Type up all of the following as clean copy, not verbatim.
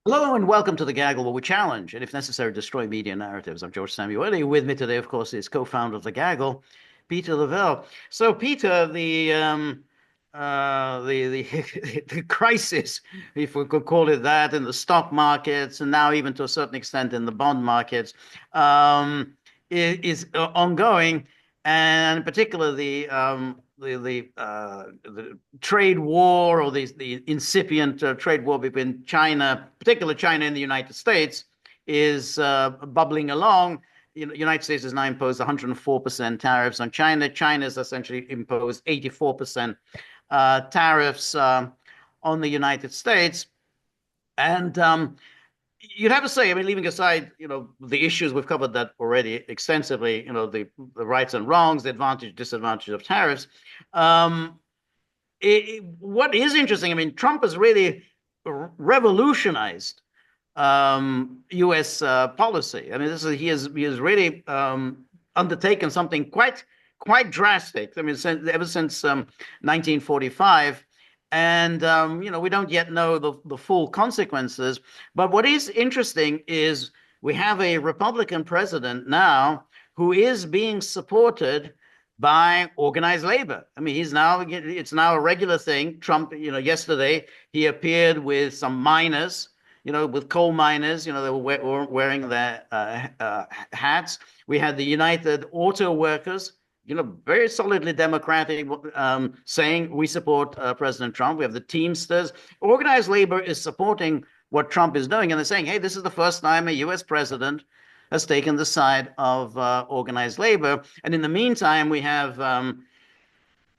Hello and welcome to the Gaggle, where we challenge and, if necessary, destroy media narratives. I'm George Samuely. With me today, of course, is co-founder of the Gaggle, Peter Lavelle. So, Peter, the crisis, if we could call it that, in the stock markets, and now even to a certain extent in the bond markets, is ongoing, and in particular the trade war or the incipient trade war between China, particularly China and the United States, is bubbling along. The United States has now imposed 104% tariffs on China. China has essentially imposed 84% tariffs on the United States. And you'd have to say, I mean, leaving aside, the issues we've covered that already extensively, the rights and wrongs, the advantage, disadvantage of tariffs. Um, what is interesting, I mean, Trump has really revolutionized U.S. Policy. I mean, he has really undertaken something quite drastic. I mean, ever since 1945. And we don't yet know the full consequences. But what is interesting is we have a Republican president now who is being supported by organized labor. I mean, it's now a regular thing. Trump, yesterday he appeared with some miners, with coal miners, they were wearing their hats. We had the United Auto Workers, very solidly democratic, saying we support President Trump. We have the Teamsters. Organized labor is supporting what Trump is doing, and they're saying, hey, this is the first time a U.S. president has taken the side of organized labor. And in the meantime, we have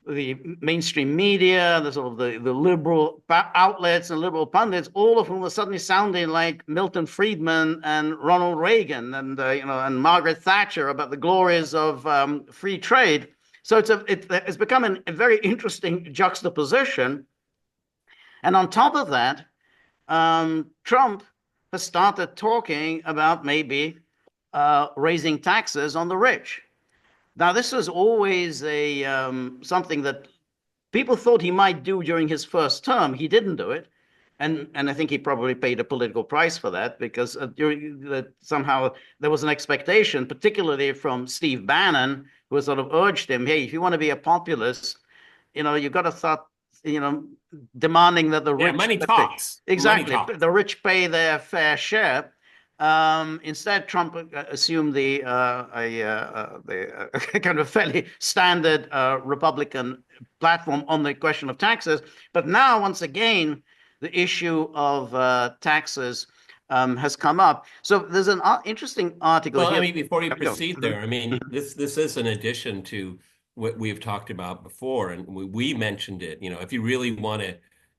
the mainstream media, the sort of the liberal outlets and liberal pundits, all of whom are suddenly sounding like Milton Friedman and Ronald Reagan and and Margaret Thatcher about the glories of free trade. So it's become a very interesting juxtaposition. And on top of that, Trump has started talking about maybe raising taxes on the rich. Now, this was always a something that people thought he might do during his first term. He didn't do it, and I think he probably paid a political price for that because somehow there was an expectation, particularly from Steve Bannon, who sort of urged him, "Hey, if you want to be a populist, you've got to start, you know, demanding that the Yeah, rich money pay, talks. Money exactly, talks. the rich pay their fair share." Instead, Trump assumed the kind of fairly standard Republican platform on the question of taxes. But now, once again, the issue of taxes has come up. So there's an interesting article Well, I here. mean, before you Go. proceed there, I mean, this is an addition to what we've talked about before, and we mentioned it. If you really want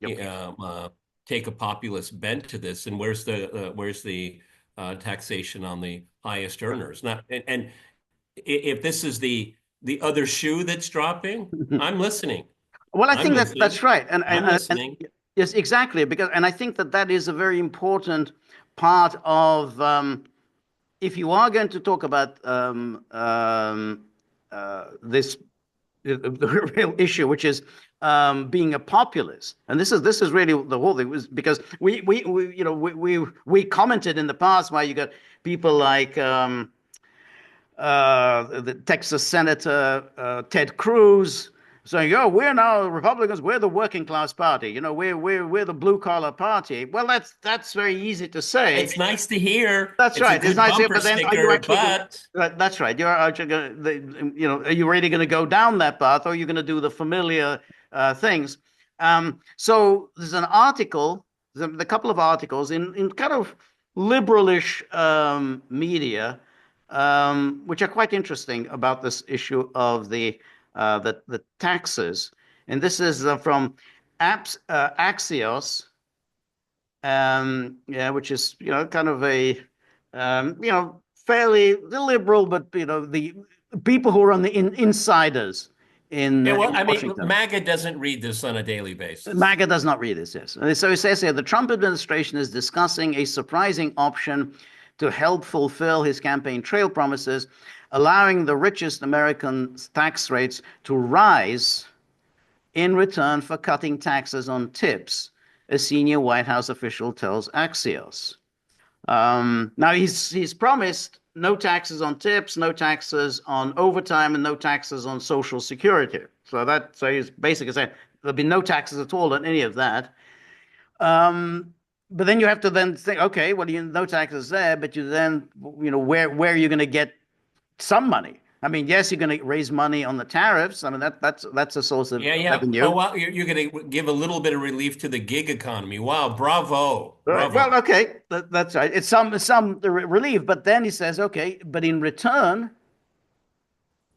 Yep. to take a populist bent to this, and where's the taxation on the highest earners? Not and if this is the other shoe that's dropping, I'm listening. Well, I I'm think that's listening. right, I'm and listening. yes, exactly, because and I think that is a very important part of if you are going to talk about this the real issue, which is being a populist, and this is really the whole thing, was because we commented in the past why you got people like the Texas Senator Ted Cruz saying, "Oh, we're now Republicans. We're the working class party. We're the blue collar party." Well, that's very easy to say. It's nice to hear. That's It's a right. It's good nice here, bumper but then are you sticker, actually going but to, that's right. You're actually going to, are you really going to go down that path or are you going to do the familiar things? So there's an article, there's a couple of articles in kind of liberalish media, which are quite interesting about this issue of the taxes. And this is from Axios, yeah, which is kind of a fairly liberal, but the people who are on the insiders yeah, well, in I mean, Washington. MAGA doesn't read this on a daily basis. MAGA does not read this, yes. And so it says here the Trump administration is discussing a surprising option to help fulfill his campaign trail promises, allowing the richest American tax rates to rise in return for cutting taxes on tips. a senior White House official tells Axios. Now he's promised no taxes on tips, no taxes on overtime, and no taxes on Social Security. So he's basically saying there'll be no taxes at all on any of that. But then you have to then think, okay, well, no taxes there, but you then, where are you going to get some money? I mean, yes, you're going to raise money on the tariffs. I mean, that's a source of Yeah. revenue. Oh, wow. You're going to give a little bit of relief to the gig economy. Wow. Bravo. Right. Bravo. Well, okay, that's right. It's some relief, but then he says, okay, but in return,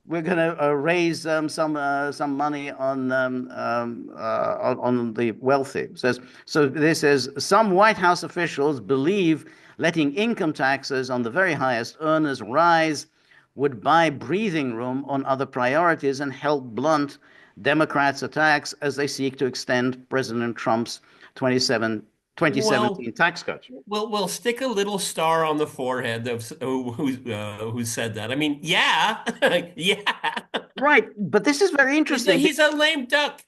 we're going to raise some money on the wealthy. So this says some White House officials believe letting income taxes on the very highest earners rise would buy breathing room on other priorities and help blunt Democrats' attacks as they seek to extend President Trump's 2017 Well, tax cuts. we'll stick a little star on the forehead of who said that. I mean, yeah, yeah. Right, but this is very interesting. He's a lame duck.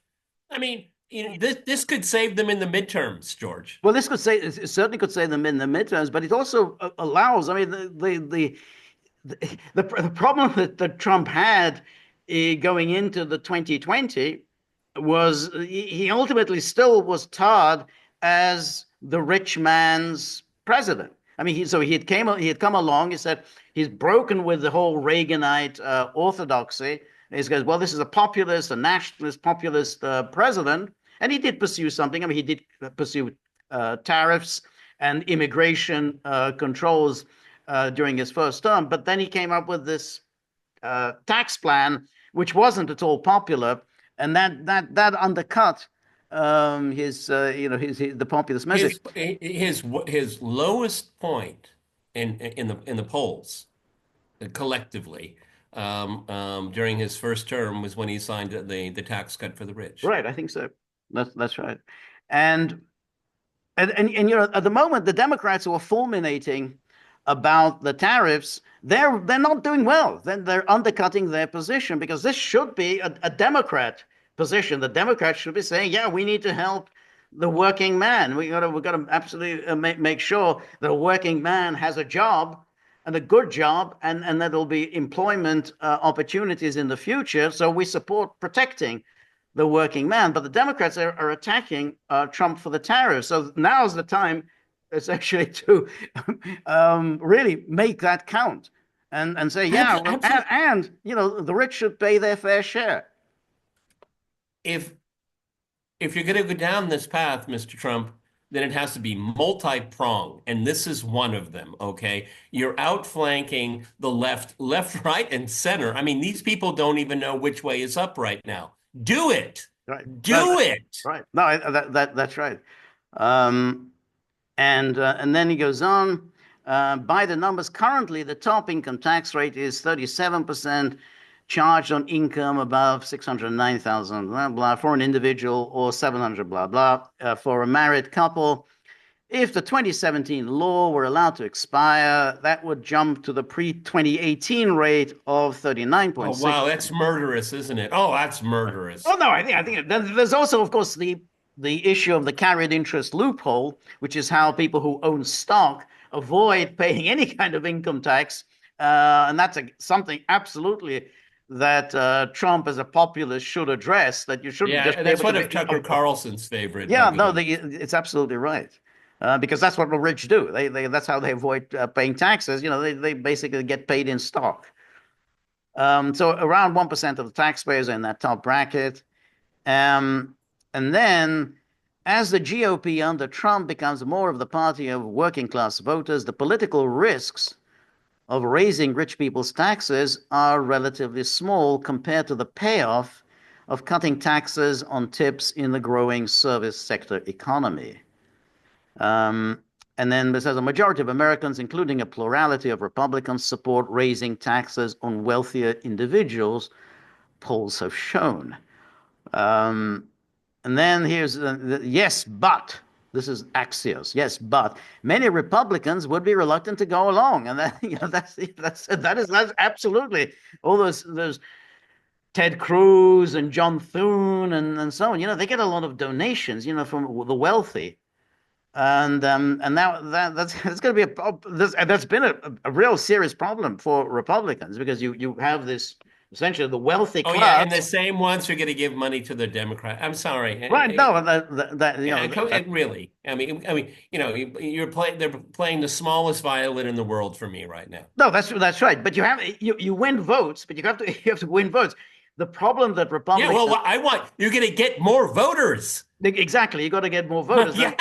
I mean, this could save them in the midterms, George. Well, it certainly could save them in the midterms, but it also allows. I mean, the problem that Trump had going into the 2020 was he ultimately still was tarred as the rich man's president. I mean, he had come along. He said he's broken with the whole Reaganite orthodoxy. He goes, well, this is a populist, a nationalist, populist president, and he did pursue something. I mean, he did pursue tariffs and immigration controls during his first term, but then he came up with this tax plan, which wasn't at all popular, and that undercut the populist message. His lowest point in the polls collectively during his first term was when he signed the tax cut for the rich. Right, I think so. That's right. And at the moment, the Democrats who are fulminating about the tariffs, they're not doing well. Then they're undercutting their position because this should be a Democrat position. The Democrats should be saying, yeah, we need to help the working man. We got to absolutely make sure that a working man has a job and a good job, and that there'll be employment opportunities in the future. So we support protecting the working man. But the Democrats are attacking Trump for the tariffs. So now's the time, essentially, to really make that count and say, yeah, well, and the rich should pay their fair share. If you're going to go down this path, Mr. Trump, then it has to be multi-pronged, and this is one of them, okay? You're outflanking the left, right, and center. I mean, these people don't even know which way is up right now. Do it. Right. Do it. Right. No, that's right. And then he goes on. By the numbers, currently the top income tax rate is 37%, charged on income above 609,000, blah, blah, for an individual, or 700, blah, blah, for a married couple. If the 2017 law were allowed to expire, that would jump to the pre-2018 rate of 39.6. Oh, wow, that's murderous, isn't it? Oh, that's murderous. Oh, no, I think there's also, of course, the issue of the carried interest loophole, which is how people who own stock avoid paying any kind of income tax. And that's something absolutely that Trump as a populist should address, that you shouldn't just. That's one of Tucker Carlson's favorite. Yeah, no, it's absolutely right. Because that's what the rich do. That's how they avoid paying taxes. They basically get paid in stock. So around 1% of the taxpayers are in that top bracket. And then as the GOP under Trump becomes more of the party of working class voters, the political risks of raising rich people's taxes are relatively small compared to the payoff of cutting taxes on tips in the growing service sector economy. And then it says a majority of Americans, including a plurality of Republicans, support raising taxes on wealthier individuals, polls have shown. And then here's yes, but. This is Axios. Yes, but many Republicans would be reluctant to go along, and that is absolutely all those Ted Cruz and John Thune and so on. They get a lot of donations, from the wealthy. And now that's going to be that's been a real serious problem for Republicans because you have this essentially the wealthy Oh yeah, class. and the same ones are going to give money to the Democrat. I'm Right. sorry. No, that Yeah, really. You're playing. They're playing the smallest violin in the world for me right now. no, that's right. But you win votes, but you have to win votes. The problem that Yeah, well, Republicans I want you're going to get more voters. exactly, you got to get more voters. Yeah.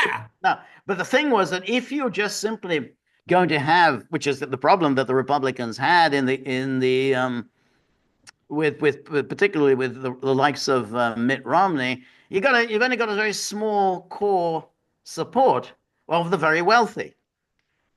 No, but the thing was that if you're just simply going to have, which is the problem that the Republicans had in the with particularly with the likes of Mitt Romney, you've only got a very small core support of the very wealthy,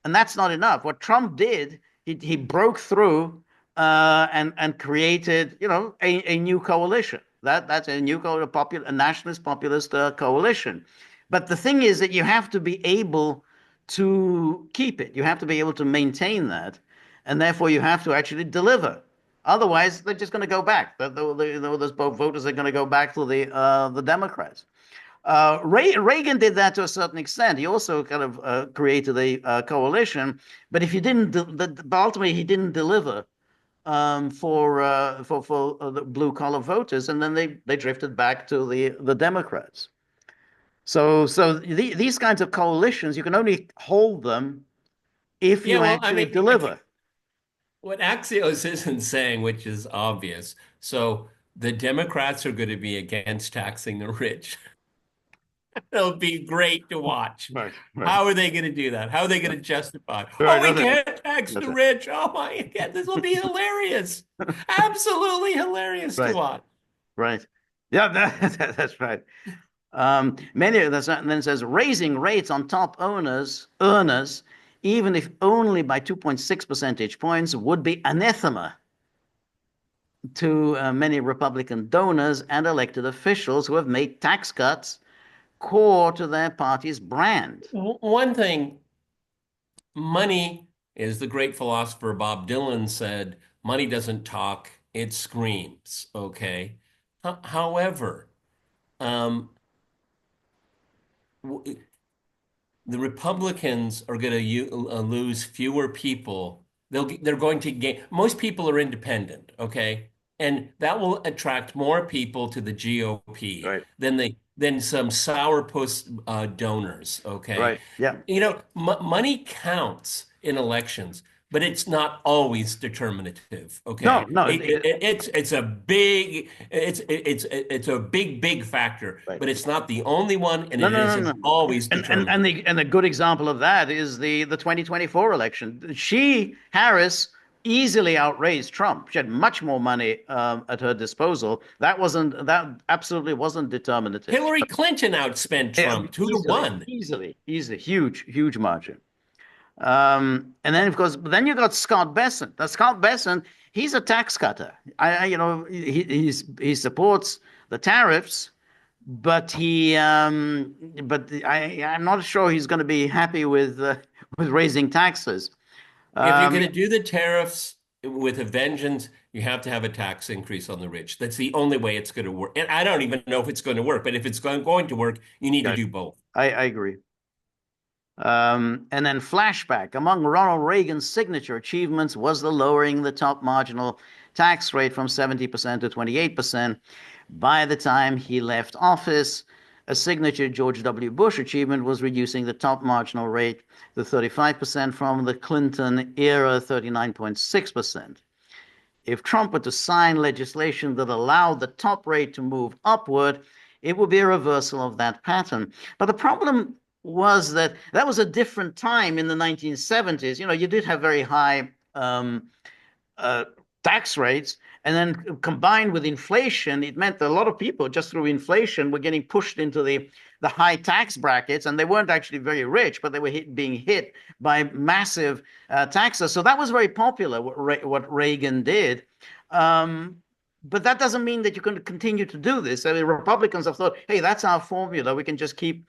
and that's not enough. What Trump did, he broke through and created, a new coalition. That's a new a nationalist populist coalition. But the thing is that you have to be able to keep it. You have to be able to maintain that, and therefore you have to actually deliver. Otherwise, they're just going to go back. Those voters are going to go back to the Democrats. Reagan did that to a certain extent. He also kind of created a coalition, but if you didn't, but ultimately he didn't deliver for the blue collar voters, and then they drifted back to the Democrats. These kinds of coalitions, you can only hold them if Yeah, you well, I actually mean, deliver. what Axios isn't saying, which is obvious. So the Democrats are going to be against taxing the rich. It'll be great to watch. Right, right, How are they going to do that? How are they going to justify? Oh, right. we That's can't tax that's the it. rich. Oh my God, this will be hilarious. Absolutely hilarious to Right, watch. right. Yeah, that's right. Then it says raising rates on top earners, even if only by 2.6 percentage points, would be anathema to many Republican donors and elected officials who have made tax cuts core to their party's brand. One thing, money, is the great philosopher Bob Dylan said, money doesn't talk, it screams. Okay. However, um, the Republicans are going to lose fewer people. They're going to gain. Most people are independent, okay, and that will attract more people to the GOP Right, than some sourpuss donors, okay. right. Yeah. Money counts in elections, but it's not always determinative, No, okay. no. It's a big factor, Right. but it's not the only one, and No, it no, no, isn't no. always And determinative. the good example of that is the 2024 election. Harris easily outraised Trump. She had much more money at her disposal. That absolutely wasn't determinative. Hillary Clinton outspent Yeah, Trump 2-1. easily, huge margin. And then of course, then you got Scott Bessent. Now Scott Bessent, he's a tax cutter. He supports the tariffs, but I'm not sure he's going to be happy with raising taxes. If you're Um, going to do the tariffs with a vengeance, you have to have a tax increase on the rich. That's the only way it's going to work. And I don't even know if it's going to work, but if it's going to work, you need to yeah, do both. I agree. And then flashback. Among Ronald Reagan's signature achievements was the lowering the top marginal tax rate from 70% to 28% by the time he left office. A signature George W. Bush achievement was reducing the top marginal rate to 35% from the Clinton era 39.6%. If Trump were to sign legislation that allowed the top rate to move upward, it would be a reversal of that pattern. But the problem was that was a different time in the 1970s. You did have very high uh, tax rates, and then combined with inflation, it meant that a lot of people, just through inflation, were getting pushed into the high tax brackets, and they weren't actually very rich, but they were being hit by massive taxes. So that was very popular, what Reagan did. Um, but that doesn't mean that you can continue to do this. I mean, Republicans have thought, hey, that's our formula. We can just keep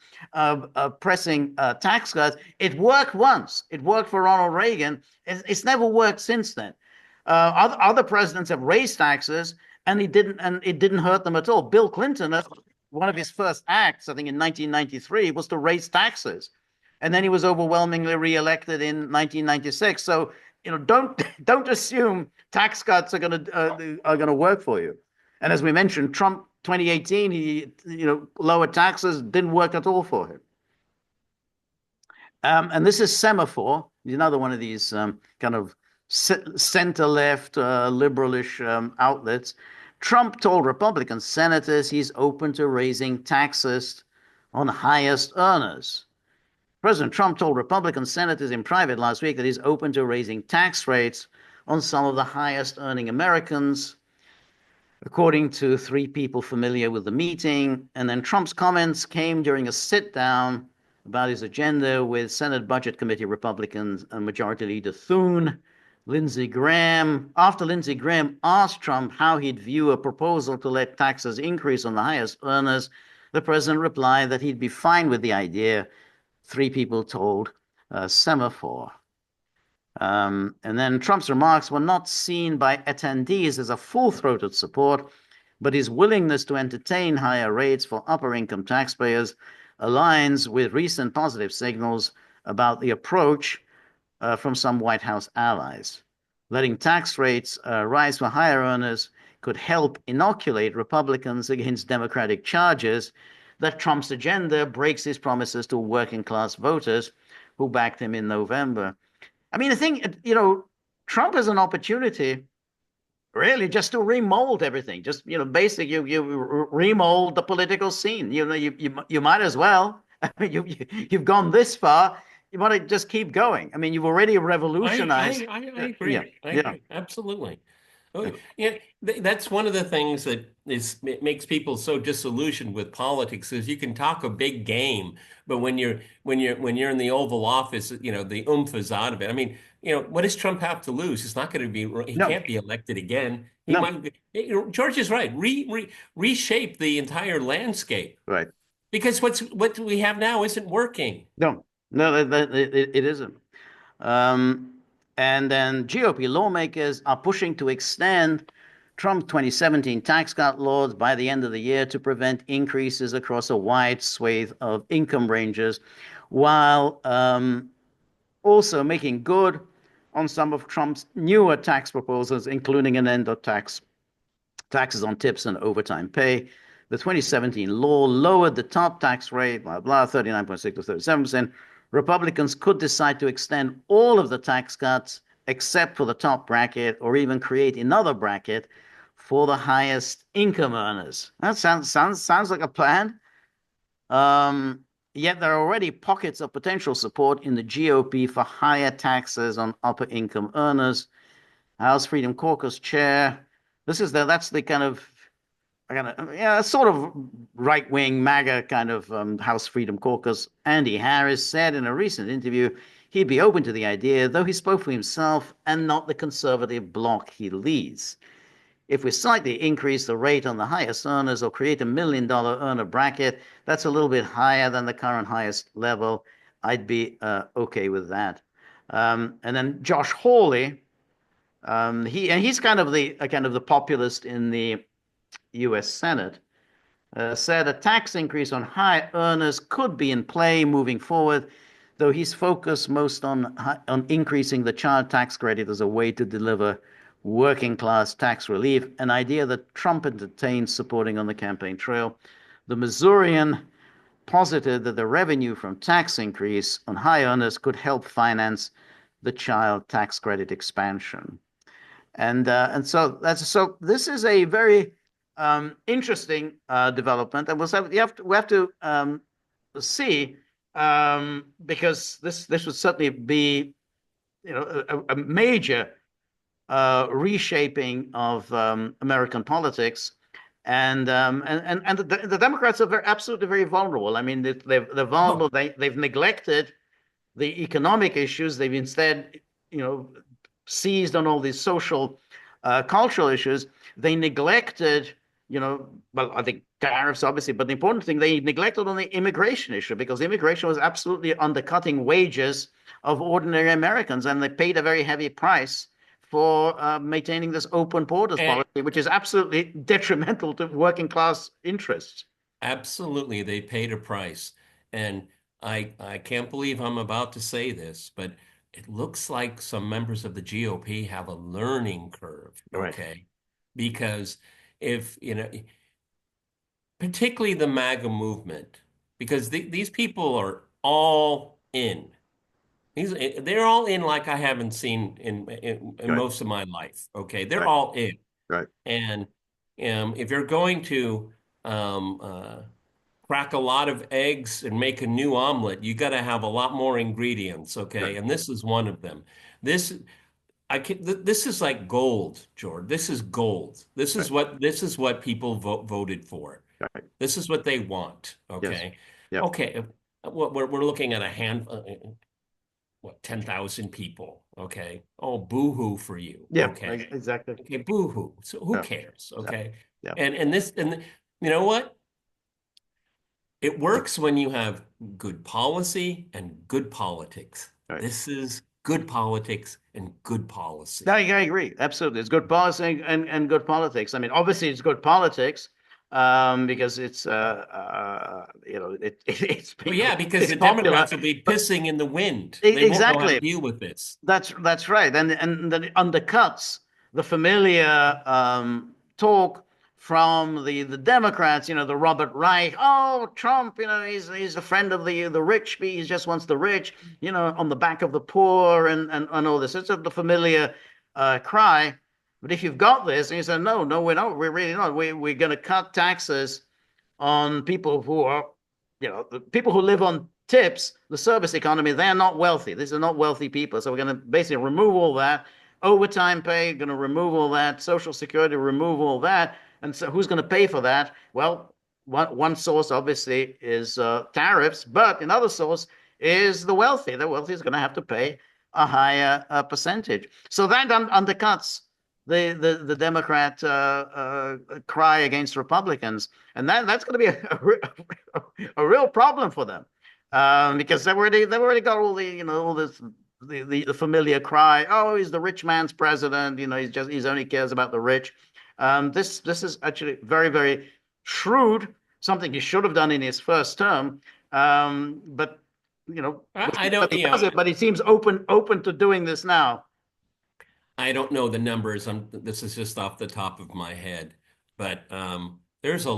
pressing tax cuts. It worked once. It worked for Ronald Reagan. It's never worked since then. Other presidents have raised taxes, and it didn't hurt them at all. Bill Clinton, one of his first acts, I think in 1993, was to raise taxes, and then he was overwhelmingly reelected in 1996. So don't assume tax cuts are gonna work for you. And as we mentioned, Trump 2018, he lowered taxes, didn't work at all for him. And this is Semafor, another one of these kind of center-left, liberalish outlets. Trump told Republican senators he's open to raising taxes on highest earners. President Trump told Republican senators in private last week that he's open to raising tax rates on some of the highest earning Americans, according to three people familiar with the meeting. And then Trump's comments came during a sit-down about his agenda with Senate Budget Committee Republicans and Majority Leader Thune. Lindsey Graham, after Lindsey Graham asked Trump how he'd view a proposal to let taxes increase on the highest earners, the president replied that he'd be fine with the idea, three people told Semafor. And then Trump's remarks were not seen by attendees as a full-throated support, but his willingness to entertain higher rates for upper-income taxpayers aligns with recent positive signals about the approach from some White House allies. Letting tax rates rise for higher earners could help inoculate Republicans against Democratic charges that Trump's agenda breaks his promises to working-class voters who backed him in November. I mean, the thing, Trump has an opportunity really just to remold everything. Just, basically, you remold the political scene. You might as well. I mean, you've gone this far. You want to just keep going. I mean, you've already revolutionized. I agree. Yeah, I agree. Absolutely. Oh, yeah, that's one of the things that it makes people so disillusioned with politics is you can talk a big game, but when you're in the Oval Office, the oomph is out of it. I mean, what does Trump have to lose? He's not going to be. He No, can't be elected again. He no, might. George is right. Reshape the entire landscape right. because what we have now isn't working. No, it isn't. And then GOP lawmakers are pushing to extend Trump's 2017 tax cut laws by the end of the year to prevent increases across a wide swathe of income ranges, while also making good on some of Trump's newer tax proposals, including an end of taxes on tips and overtime pay. The 2017 law lowered the top tax rate, blah, blah, 39.6 to 37%. Republicans could decide to extend all of the tax cuts except for the top bracket, or even create another bracket for the highest income earners. That sounds like a plan. Yet there are already pockets of potential support in the GOP for higher taxes on upper income earners. House Freedom Caucus chair, that's the kind of sort of right-wing MAGA kind of House Freedom Caucus. Andy Harris said in a recent interview he'd be open to the idea, though he spoke for himself and not the conservative bloc he leads. If we slightly increase the rate on the highest earners or create a $1 million earner bracket, that's a little bit higher than the current highest level. I'd be okay with that. And then Josh Hawley, he's kind of the populist in the U.S. Senate, said a tax increase on high earners could be in play moving forward, though he's focused most on increasing the child tax credit as a way to deliver working class tax relief, an idea that Trump entertained supporting on the campaign trail. The Missourian posited that the revenue from tax increase on high earners could help finance the child tax credit expansion. And so this is a very interesting development, and we have to see, because this would certainly be a major reshaping of American politics, and the Democrats are absolutely very vulnerable. I mean, they're vulnerable. They've neglected the economic issues. They've instead seized on all these social cultural issues. They neglected well, I think tariffs, obviously, but the important thing, they neglected on the immigration issue, because immigration was absolutely undercutting wages of ordinary Americans, and they paid a very heavy price for maintaining this open borders And policy, which is absolutely detrimental to working class interests. absolutely, they paid a price. And I can't believe I'm about to say this, but it looks like some members of the GOP have a learning curve, Right. okay? Because if, particularly the MAGA movement, because these people are all in. They're all in like I haven't seen in Right. most of my life. Okay, they're Right. all in, Right. and if you're going to um, uh, crack a lot of eggs and make a new omelet, you got to have a lot more ingredients. Okay, Right. and this is one of them. This this is like gold, George. This is gold. Right. This is what people voted for. Right. This is what they want. Yes. Okay, Yeah. okay. We're looking at a hand. What, 10,000 people. Okay. Oh, boo-hoo for you. Yeah. Okay. Exactly. Okay, boo-hoo. So who Yeah. cares? Yeah. Okay. Yeah. And you know what? It works when you have good policy and good politics. Right. This is good politics and good No, policy. I agree. Absolutely. It's good policy and good politics. I mean, obviously it's good politics because it's it's Well, yeah, because it's the popular. Democrats will be But pissing in the wind. They won't know how to exactly. deal with this. That's right, and then it undercuts the familiar talk from the Democrats. The Robert Reich. Oh, Trump. He's a friend of the rich. He just wants the rich. On the back of the poor and all this. It's the familiar cry. But if you've got this, and you say, no, no, we're not. We're really not. We're going to cut taxes on people who are, the people who live on tips, the service economy, they're not wealthy. These are not wealthy people. So we're going to basically remove all that. Overtime pay, going to remove all that. Social security, remove all that. And so who's going to pay for that? Well, one source obviously is tariffs, but another source is the wealthy. The wealthy is going to have to pay a higher percentage. So that undercuts the Democrat cry against Republicans, and that's going to be a real problem for them because they've already got all all this the familiar cry. Oh, he's the rich man's president. He's only cares about the rich. This is actually very, very shrewd. Something he should have done in his first term. But we'll I see don't, whether he does it. But he seems open to doing this now. I don't know the numbers. This is just off the top of my head, but there's of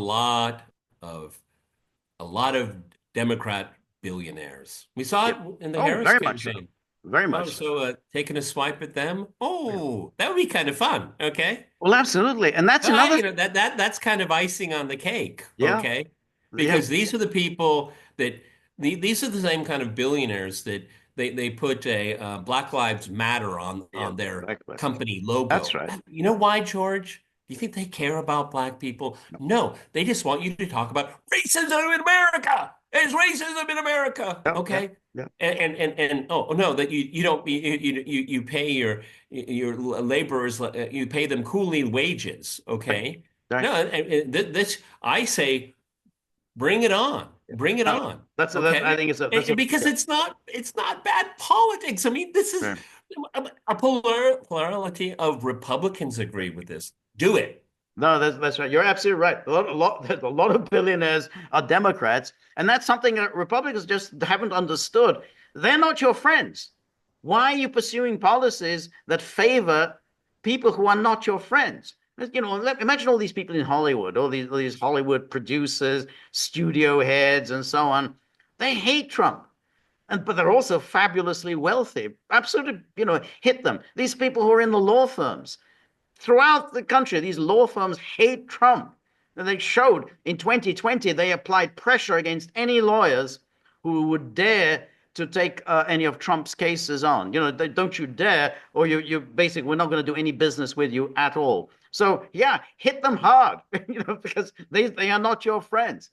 a lot of Democrat billionaires. We saw Yeah. it in the Oh, Harris very much so. campaign. Very Oh, much so. so taking a swipe at them. Yeah. Oh, that would be kind of fun. Okay. Well, absolutely. And that's Well, another. that's kind of icing on the cake. Yeah. Okay. Yeah. Because these are the people that these are the same kind of billionaires that they put a Black Lives Matter Yeah. on their Exactly. company That's logo. right. You know why, George? Do you think they care about black people? No. No, they just want you to talk about racism in America. There's racism in America. Yeah. Yeah. Okay. Yeah. And oh no, that you don't you pay your laborers, you pay them coolie wages. Right. Okay. Right. No, this I say bring it on. Yeah. Bring it No, on. that I Okay. think that's a And because yeah. it's not bad politics. I mean, this is Right. a plurality of Republicans agree with this. Do it. No, that's right. You're absolutely right. There's a lot of billionaires are Democrats, and that's something that Republicans just haven't understood. They're not your friends. Why are you pursuing policies that favor people who are not your friends? Imagine all these people in Hollywood, all these Hollywood producers, studio heads, and so on. They hate Trump. But they're also fabulously wealthy. Absolutely, hit them. These people who are in the law firms throughout the country, these law firms hate Trump. And they showed in 2020, they applied pressure against any lawyers who would dare to take any of Trump's cases on. Don't you dare, or you basically, we're not going to do any business with you at all. So yeah, hit them hard, because they are not your friends.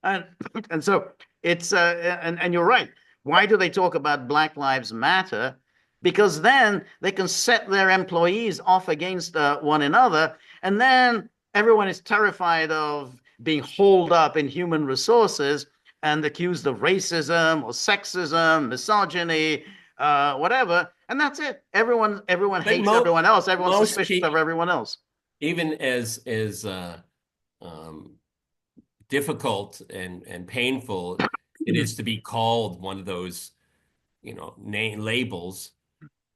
And and so it's and you're right. Why do they talk about Black Lives Matter? Because then they can set their employees off against one another, and then everyone is terrified of being hauled up in human resources and accused of racism or sexism, misogyny, whatever, and that's it. Everyone But hates everyone else. Everyone's most suspicious of people, everyone else. even as um, difficult and painful it is to be called one of those, name labels,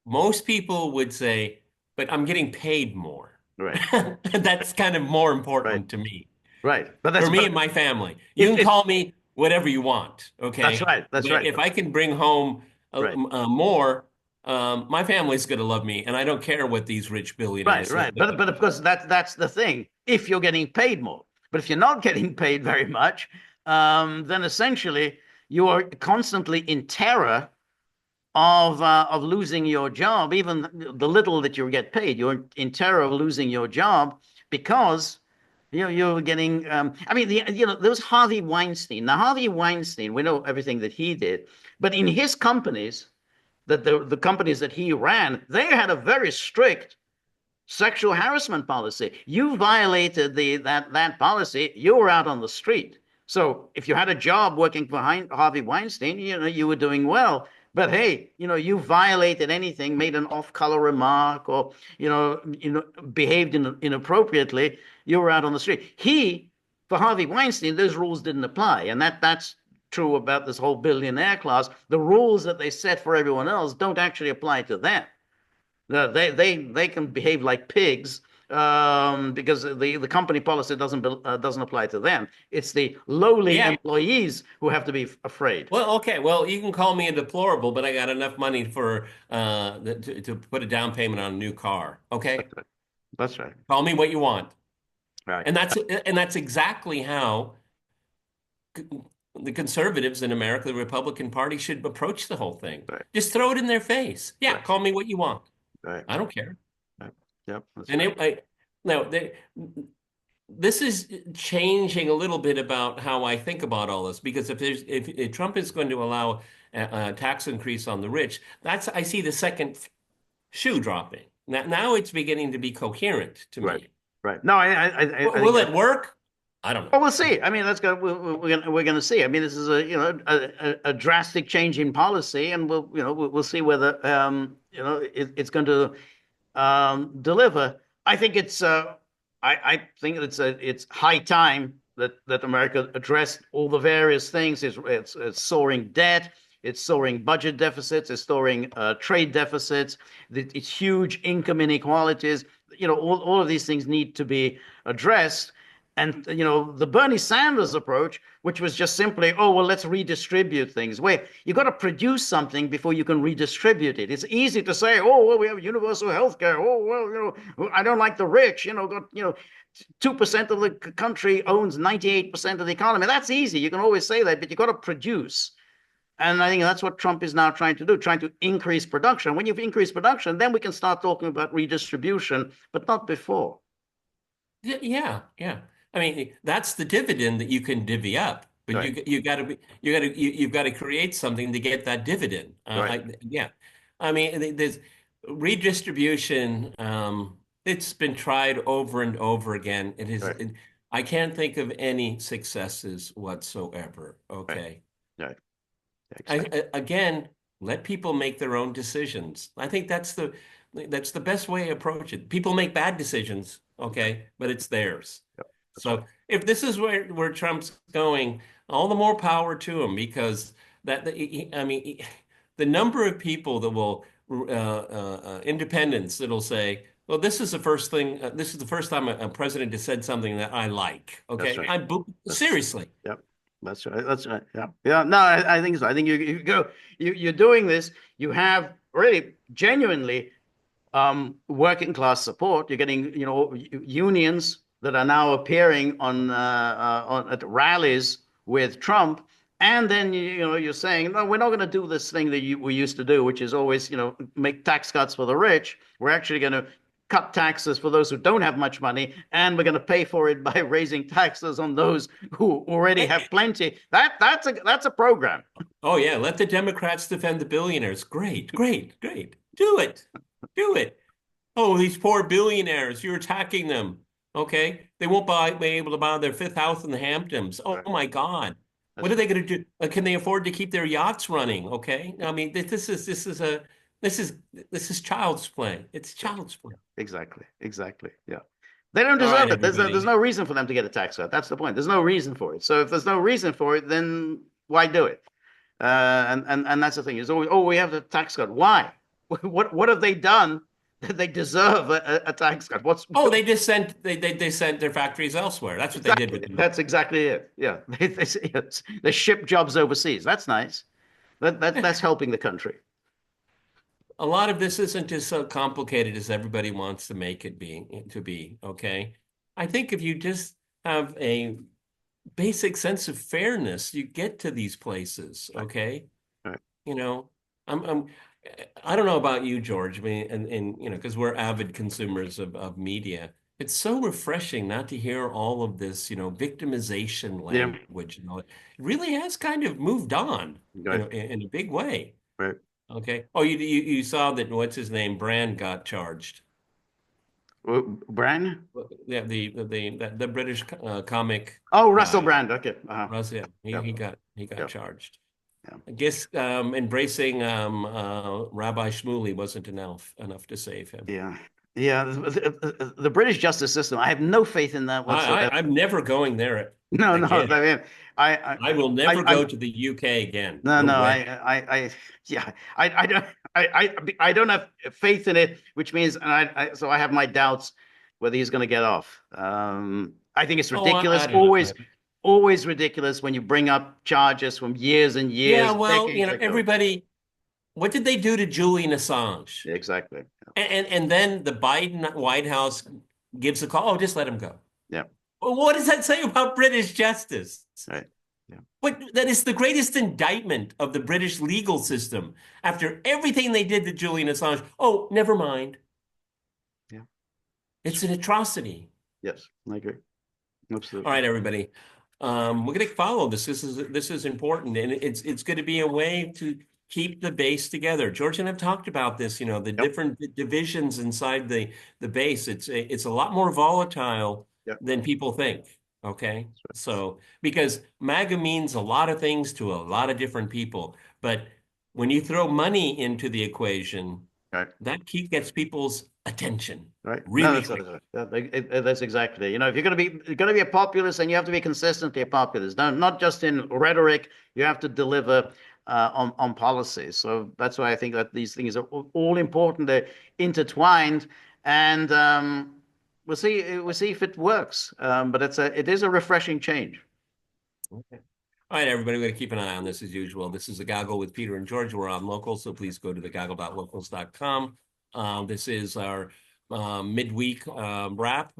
most people would say, but I'm getting paid more. Right, That's kind of more right, important to me, right. But for that's me but and my family. You can it's call me whatever you want, that's okay? right. That's But right. if I can bring home Right. more, my family's going to love me, and I don't care what these rich billionaires Right, say. right. But of course that's the thing. If you're getting paid more, but if you're not getting paid very much, then essentially you are constantly in terror of losing your job, even the little that you get paid. You're in terror of losing your job because you're getting. I mean, there was Harvey Weinstein. Now Harvey Weinstein, we know everything that he did, but in his companies, that the companies that he ran, they had a very strict sexual harassment policy. You violated that policy, you were out on the street. So if you had a job working behind Harvey Weinstein, you were doing well. But hey, you violated anything, made an off-color remark, or behaved inappropriately, you were out on the street. For Harvey Weinstein, those rules didn't apply, and that's true about this whole billionaire class. The rules that they set for everyone else don't actually apply to them. They can behave like pigs because the company policy doesn't apply to them. It's the lowly Yeah. employees who have to be afraid. Well, okay. Well, you can call me a deplorable, but I got enough money for to put a down payment on a new car. Okay? That's right. That's right. Call me what you want. Right. And that's exactly how the conservatives in America, the Republican Party, should approach the whole thing. Right. Just throw it in their face. Yeah, Right. call me what you want. Right. I don't care. Right. Yep. That's And right. no, this is changing a little bit about how I think about all this, because if Trump is going to allow a tax increase on the rich, I see the second shoe dropping. Now it's beginning to be coherent to Right. me. Right. No, I think Will that. it work? I don't know. Well, we'll see. I mean, we're gonna see. I mean, this is a drastic change in policy, and we'll see whether it's going to deliver. I think I think it's high time that America addressed all the various things. It's soaring debt, it's soaring budget deficits, it's soaring trade deficits, it's huge income inequalities. All of these things need to be addressed. And the Bernie Sanders approach, which was just simply, oh well, let's redistribute things. Wait, you got to produce something before you can redistribute it. It's easy to say, oh well, we have universal health care. Oh well, I don't like the rich. Got 2% of the country owns 98% of the economy. That's easy. You can always say that, but you got to produce. And I think that's what Trump is now trying to do, trying to increase production. When you've increased production, then we can start talking about redistribution, but not before. Yeah, yeah. I mean, that's the dividend that you can divvy up, but Right, you've got to create something to get that dividend. right, Yeah. I mean, there's redistribution. It's been tried over and over again. right, I can't think of any successes whatsoever. right, Okay. right. Exactly. Again, let people make their own decisions. I think that's the best way to approach it. People make bad decisions, okay, but it's theirs. Yep, that's right. So if this is where Trump's going, all the more power to him, because I mean, the number of people that will independents that'll say, well, this is the first thing. This is the first time a president has said something that I like. That's Okay, right. That's seriously. Yep. That's right. That's right. Yeah. Yeah. No, I think so. I think you're doing this. You have really genuinely working class support. You're getting, unions that are now appearing on at rallies with Trump. And then you're saying, no, we're not going to do this thing that we used to do, which is always, make tax cuts for the rich. We're actually going to cut taxes for those who don't have much money, and we're going to pay for it by raising taxes on those who already have plenty. That's a program. Oh yeah, let the Democrats defend the billionaires. Great, great, great. Do it. Do it. Oh, these poor billionaires, you're attacking them. Okay? They won't be able to buy their fifth house in the Hamptons. Oh Right. my God. What That's are right. they going to do? Can they afford to keep their yachts running? Okay. I mean, this is this is child's play. It's child's play. Exactly. Exactly. Yeah. They don't All right, deserve it. There's everybody. no reason for them to get a tax cut. That's the point. There's no reason for it. So if there's no reason for it, then why do it? And that's the thing. Is always, oh, we have a tax cut. Why? What have they done that they deserve a tax cut? What's Oh, they just sent they sent their factories elsewhere. That's what they did with exactly? them. That's exactly it. Yeah, they ship jobs overseas. That's nice. That's helping the country. A lot of this isn't as so complicated as everybody wants to make it be, okay? I think if you just have a basic sense of fairness, you get to these places, Right. okay? Right. You know, I'm I don't know about you, George. I mean, and you know, because we're avid consumers of media. It's so refreshing not to hear all of this, victimization Yeah. language and all. It really has kind of moved on, Right. in a big way. Right. Okay. Oh, you saw that what's his name? Brand got charged. Brand? Yeah, the British comic Oh, Russell guy. Brand. Okay. Russ, yeah, Yeah. he got Yeah. charged. Yeah. I guess embracing Rabbi Shmuley wasn't enough to save him. Yeah. Yeah. The British justice system, I have no faith in that whatsoever. I'm never going there No, no. I again. mean, I, I will I, never I, go to the UK again. no, No no. way. Yeah. I don't have faith in it, which means, so I have my doubts whether he's going to get off. I think it's Oh, ridiculous. I don't know. Always ridiculous when you bring up charges from years and Yeah, years, well, decades ago. everybody, what did they do to Julian Assange? Exactly. And then the Biden White House gives a call. Oh, just let him go. Yeah. Well, what does that say about British justice? Right. Yeah. But that is the greatest indictment of the British legal system after everything they did to Julian Assange. Oh, never mind. Yeah. It's an atrocity. Yes, I agree. All Absolutely. right, everybody. We're going to follow this. This is important, and it's going to be a way to keep the base together. George and I've talked about this. The Yep. different divisions inside the base. It's a lot more volatile Yep. than people think. Okay, so because MAGA means a lot of things to a lot of different people, but when you throw money into the equation, Right. that gets people's attention Right. No, really that's quick. that's exactly. If you're going to be a populist, then you have to be consistently a populist. No, not just in rhetoric. You have to deliver on policy. So that's why I think that these things are all important. They're intertwined, and we'll see. We'll see if it works. But it is a refreshing change. Okay. All right, everybody, we're going to keep an eye on this as usual. This is The Gaggle with Peter and George. We're on local, so please go to thegaggle.locals.com. This is our midweek wrap.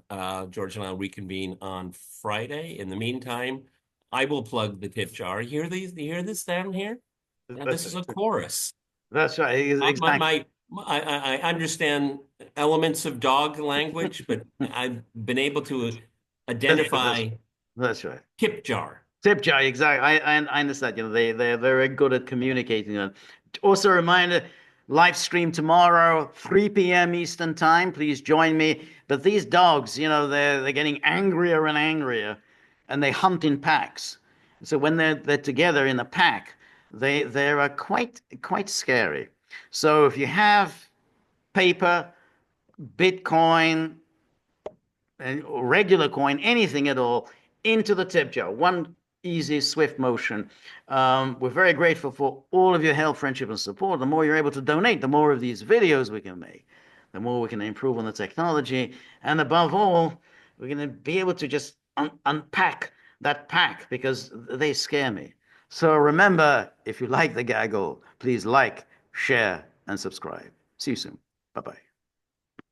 George and I will reconvene on Friday. In the meantime, I will plug the tip jar. You hear this down here? Now, this is a chorus. That's right. Exactly. I understand elements of dog language, but I've been able to identify That's right. tip jar. Tip jar, exactly. I understand. They're very good at communicating. And also, a reminder: live stream tomorrow, 3 p.m. Eastern time. Please join me. But these dogs, they're getting angrier and angrier, and they hunt in packs. So when they're together in a pack, they're quite scary. So if you have paper, Bitcoin, and regular coin, anything at all, into the tip jar. One easy, swift motion. We're very grateful for all of your help, friendship, and support. The more you're able to donate, the more of these videos we can make, the more we can improve on the technology. And above all, we're going to be able to just unpack that pack because they scare me. So remember, if you like the gaggle, please like, share, and subscribe. See you soon. Bye-bye.